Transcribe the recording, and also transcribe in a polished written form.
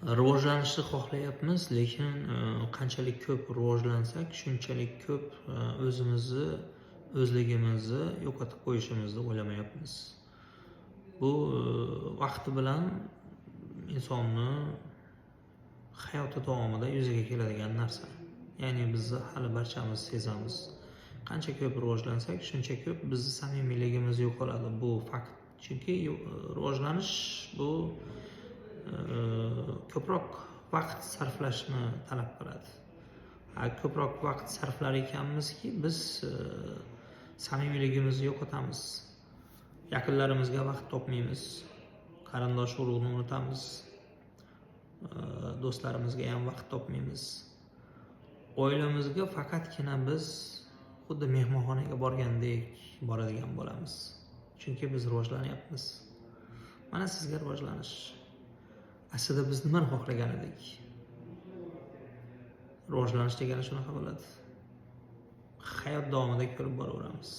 Rivojlanishni xohlayapmiz, lekin qanchalik ko'p rivojlansak, shunchalik ko'p o'zligimizni yo'qotib qo'yishimizni o'ylamayapmiz. Bu vaqti bilan insonni hayoti davomida yuzaga keladigan narsa. Ya'ni bizni hali barchamiz sezamiz. Qancha ko'p rivojlansak, shuncha ko'p bizni samimiyligimiz yo'qoladi. Bu fakt. Chunki rivojlanish bu ko'proq vaqt sarflashni talab qiladi. Ko'proq vaqt sarflar ekanmizki, biz samimiyligimizni yo'qotamiz. Yaqinlarimizga vaqt topmaymiz. Qarindosh urug'ni unutamiz. Do'stlarimizga ham vaqt topmaymiz. Oilamizga faqatgina biz xuddi mehmonxonaga borgandek boradigan bo'lamiz. Chunki biz rivojlanyapmiz. Mana sizga rivojlanish. Aslida biz nimani xohlagan edik? Rivojlanish degani shunaqa bo'ladi. Hayot davomida ko'rib boraveramiz.